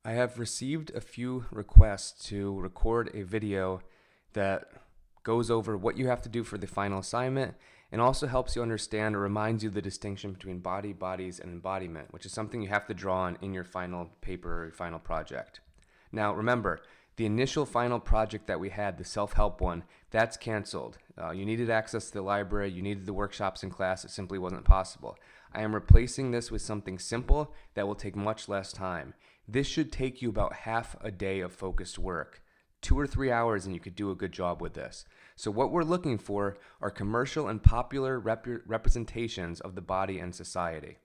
I have received a few requests to record a video that goes over what you have to do for the final assignment and also helps you understand or reminds you the distinction between body, bodies, and embodiment, which is something you have to draw on in your final paper or your final project. Now, remember, the initial final project that we had, the self-help one, that's canceled. You needed access to the library, you needed the workshops in class, it simply wasn't possible. I am replacing this with something simple that will take much less time. This should take you about half a day of focused work. 2 or 3 hours and you could do a good job with this. So what we're looking for are commercial and popular representations of the body and society.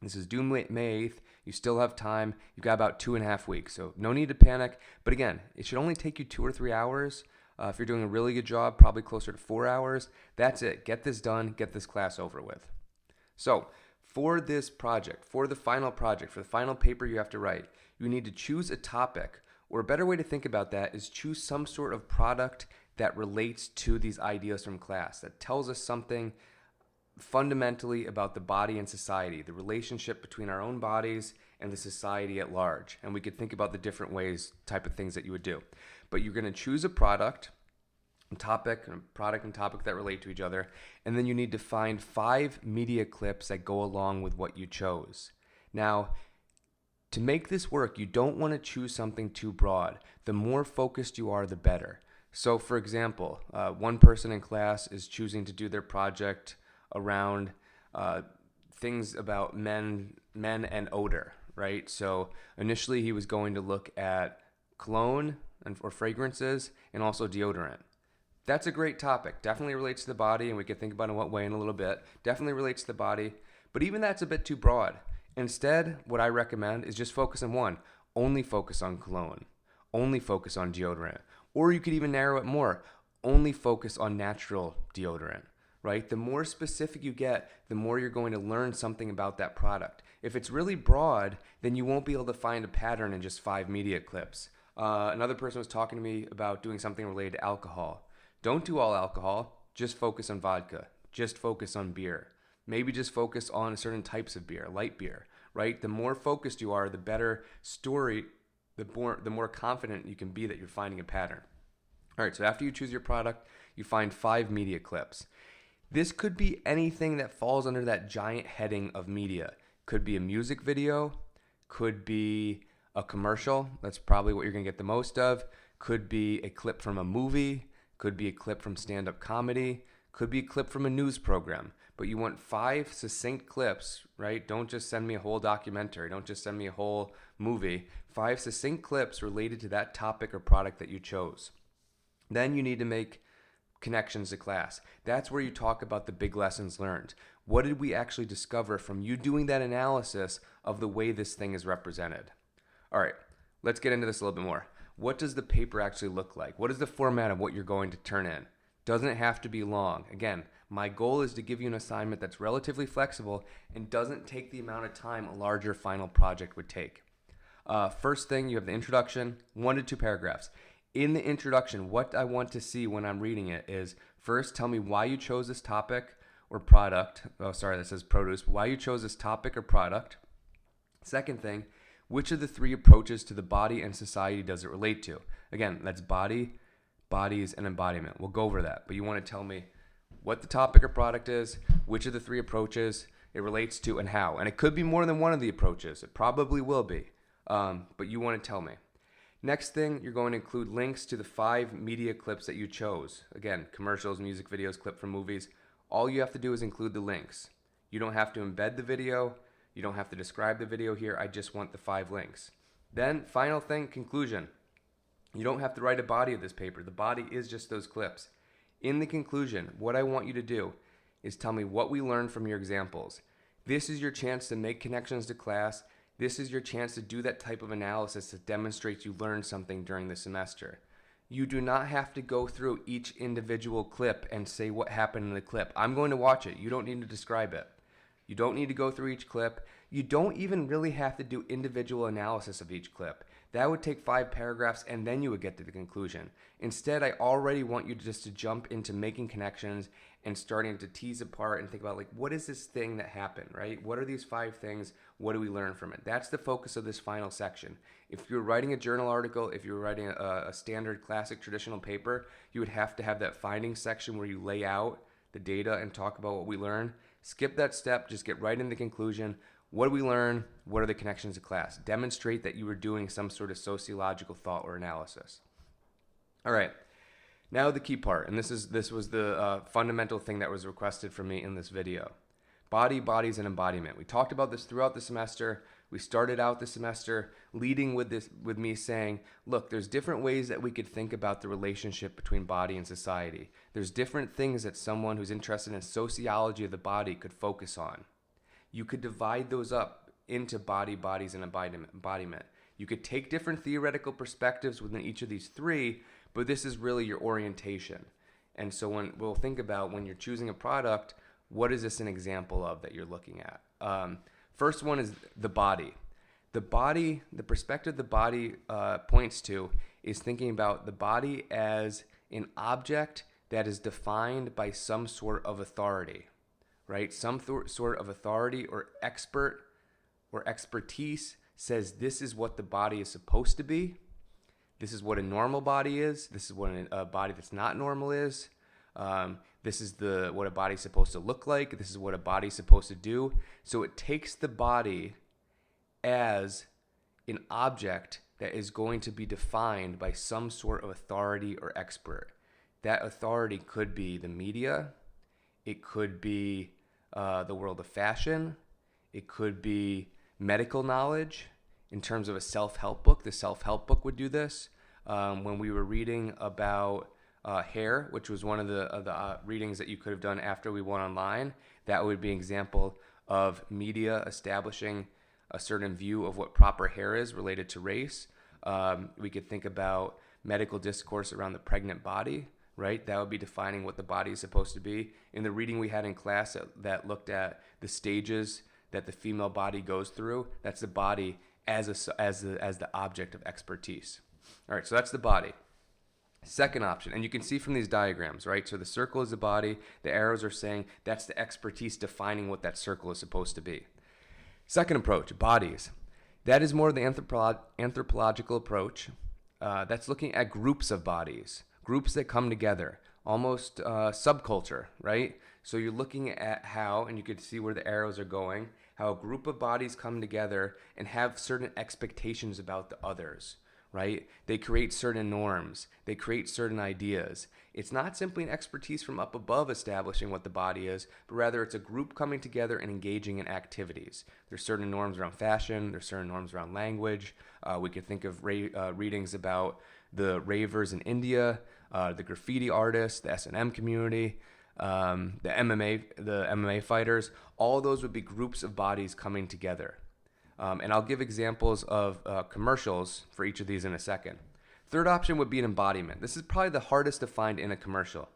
This is due May 8th. You still have time. You've got about 2.5 weeks, so no need to panic. But again, it should only take you 2 or 3 hours. If you're doing a really good job, probably closer to 4 hours. That's it. Get this done. Get this class over with. So for this project, for the final project, for the final paper you have to write, you need to choose a topic, or a better way to think about that is choose some sort of product that relates to these ideas from class, that tells us something fundamentally about the body and society, the relationship between our own bodies and the society at large. And we could think about the different ways, type of things that you would do. But you're going to choose a product and topic that relate to each other, and then you need to find 5 media clips that go along with what you chose. Now, to make this work, you don't want to choose something too broad. The more focused you are, the better. So for example, one person in class is choosing to do their project around things about men and odor, right? So initially he was going to look at cologne or fragrances and also deodorant. That's a great topic. Definitely relates to the body, and we can think about in what way in a little bit. Definitely relates to the body, but even that's a bit too broad. Instead, what I recommend is just focus on one. Only focus on cologne. Only focus on deodorant. Or you could even narrow it more. Only focus on natural deodorant, right? The more specific you get, the more you're going to learn something about that product. If it's really broad, then you won't be able to find a pattern in just 5 media clips. Another person was talking to me about doing something related to alcohol. Don't do all alcohol, just focus on vodka. Just focus on beer. Maybe just focus on certain types of beer, light beer, right? The more focused you are, the better story, the more confident you can be that you're finding a pattern. All right, so after you choose your product, you find 5 media clips. This could be anything that falls under that giant heading of media. Could be a music video, could be a commercial, that's probably what you're gonna get the most of, could be a clip from a movie, could be a clip from stand-up comedy, could be a clip from a news program. But you want 5 succinct clips, right? Don't just send me a whole documentary. Don't just send me a whole movie. 5 succinct clips related to that topic or product that you chose. Then you need to make connections to class. That's where you talk about the big lessons learned. What did we actually discover from you doing that analysis of the way this thing is represented? All right, let's get into this a little bit more. What does the paper actually look like? What is the format of what you're going to turn in? Doesn't it have to be long? Again, my goal is to give you an assignment that's relatively flexible and doesn't take the amount of time a larger final project would take. First thing, you have the introduction, 1 to 2 paragraphs. In the introduction, what I want to see when I'm reading it is, first, tell me why you chose this topic or product. Oh, sorry, that says produce. Why you chose this topic or product. Second thing, which of the 3 approaches to the body and society does it relate to? Again, that's body, bodies, and embodiment. We'll go over that, but you want to tell me what the topic or product is, which of the 3 approaches it relates to, and how. And it could be more than one of the approaches. It probably will be, but you want to tell me. Next thing, you're going to include links to the 5 media clips that you chose. Again, commercials, music videos, clip from movies. All you have to do is include the links. You don't have to embed the video. You don't have to describe the video here. I just want the 5 links. Then, final thing, conclusion. You don't have to write a body of this paper. The body is just those clips. In the conclusion, what I want you to do is tell me what we learned from your examples. This is your chance to make connections to class. This is your chance to do that type of analysis that demonstrates you learned something during the semester. You do not have to go through each individual clip and say what happened in the clip. I'm going to watch it. You don't need to describe it. You don't need to go through each clip. You don't even really have to do individual analysis of each clip. That would take 5 paragraphs and then you would get to the conclusion. Instead, I already want you just to jump into making connections and starting to tease apart and think about, like, what is this thing that happened, right? What are these 5 things? What do we learn from it? That's the focus of this final section. If you're writing a journal article, if you're writing a standard classic traditional paper, you would have to have that findings section where you lay out the data and talk about what we learn. Skip that step, just get right into the conclusion. What do we learn? What are the connections to class? Demonstrate that you were doing some sort of sociological thought or analysis. All right, now the key part, and this was the fundamental thing that was requested from me in this video. Body, bodies, and embodiment. We talked about this throughout the semester. We started out the semester leading with me saying, look, there's different ways that we could think about the relationship between body and society. There's different things that someone who's interested in sociology of the body could focus on. You could divide those up into body, bodies, and embodiment. You could take different theoretical perspectives within each of these 3, but this is really your orientation. And so we'll think about when you're choosing a product, what is this an example of that you're looking at? First one is the body. The perspective the body points to is thinking about the body as an object that is defined by some sort of authority, right? Some sort of authority or expert or expertise says this is what the body is supposed to be. This is what a normal body is. This is what a body that's not normal is. This is what a body's supposed to look like. This is what a body's supposed to do. So it takes the body as an object that is going to be defined by some sort of authority or expert. That authority could be the media. It could be the world of fashion. It could be medical knowledge. In terms of a self-help book, the self-help book would do this. When we were reading about hair, which was one of the readings that you could have done after we went online, that would be an example of media establishing a certain view of what proper hair is related to race. We could think about medical discourse around the pregnant body, right? That would be defining what the body is supposed to be. In the reading we had in class that looked at the stages that the female body goes through, that's the body as the object of expertise. All right, so that's the body. Second option, and you can see from these diagrams, right? So the circle is the body. The arrows are saying that's the expertise defining what that circle is supposed to be. Second approach, bodies. That is more the anthropological approach. That's looking at groups of bodies, groups that come together, almost subculture, right? So you're looking at how, and you can see where the arrows are going, how a group of bodies come together and have certain expectations about the others, right? They create certain norms. They create certain ideas. It's not simply an expertise from up above establishing what the body is, but rather it's a group coming together and engaging in activities. There's certain norms around fashion. There's certain norms around language. We could think of readings about the ravers in India, the graffiti artists, the S&M community, the MMA fighters. All those would be groups of bodies coming together. And I'll give examples of commercials for each of these in a second. Third option would be an embodiment. This is probably the hardest to find in a commercial.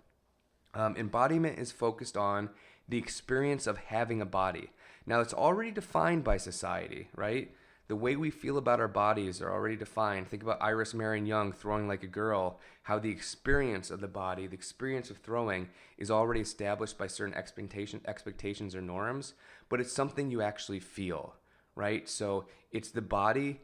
Embodiment is focused on the experience of having a body. Now, it's already defined by society, right? The way we feel about our bodies are already defined. Think about Iris Marion Young throwing like a girl, how the experience of the body, the experience of throwing is already established by certain expectations or norms, but it's something you actually feel, right? So it's the body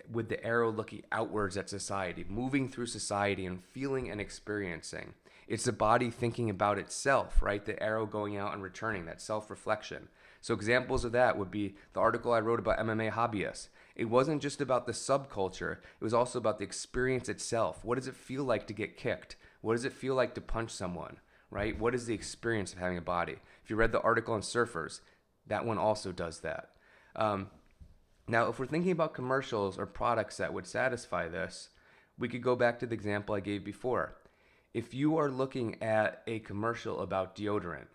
with the arrow looking outwards at society, moving through society and feeling and experiencing. It's the body thinking about itself, right? The arrow going out and returning, that self-reflection. So examples of that would be the article I wrote about MMA hobbyists. It wasn't just about the subculture. It was also about the experience itself. What does it feel like to get kicked? What does it feel like to punch someone, right? What is the experience of having a body? If you read the article on surfers, that one also does that. Now, if we're thinking about commercials or products that would satisfy this, we could go back to the example I gave before. If you are looking at a commercial about deodorant,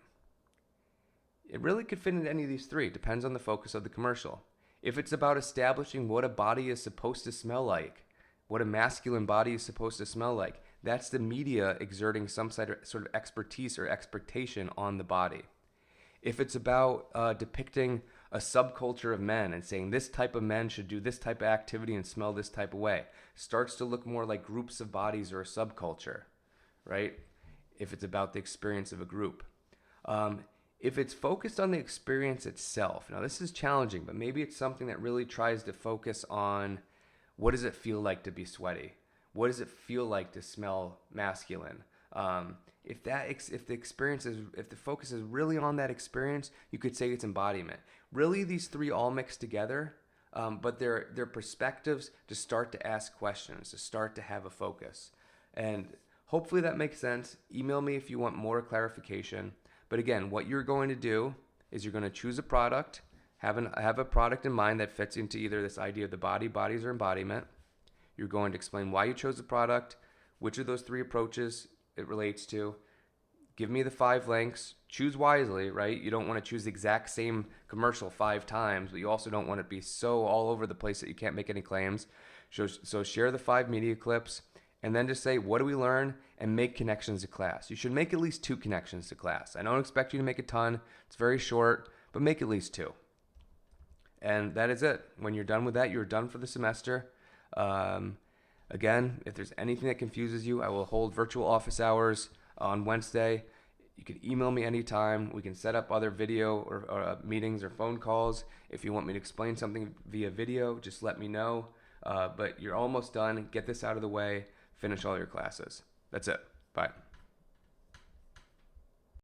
it really could fit into any of these three. It depends on the focus of the commercial. If it's about establishing what a body is supposed to smell like, what a masculine body is supposed to smell like, that's the media exerting some sort of expertise or expectation on the body. If it's about depicting a subculture of men and saying this type of men should do this type of activity and smell this type of way. Starts to look more like groups of bodies or a subculture, right? If it's about the experience of a group. If it's focused on the experience itself, now this is challenging, but maybe it's something that really tries to focus on what does it feel like to be sweaty? What does it feel like to smell masculine? If the focus is really on that experience, you could say it's embodiment. Really, these three all mix together, but they're perspectives to start to ask questions, to start to have a focus. And hopefully that makes sense. Email me if you want more clarification. But again, what you're going to do is you're going to choose a product, have a product in mind that fits into either this idea of the body, bodies, or embodiment. You're going to explain why you chose the product, which of those three approaches it relates to. Give me the 5 links. Choose wisely, right? You don't want to choose the exact same commercial 5 times, but you also don't want to be so all over the place that you can't make any claims. So share the 5 media clips, and then just say, what do we learn? And make connections to class. You should make at least 2 connections to class. I don't expect you to make a ton. It's very short, but make at least 2. And that is it. When you're done with that, you're done for the semester. Again, if there's anything that confuses you, I will hold virtual office hours on Wednesday. You can email me anytime. We can set up other video or meetings or phone calls. If you want me to explain something via video, just let me know. But you're almost done. Get this out of the way. Finish all your classes. That's it. Bye.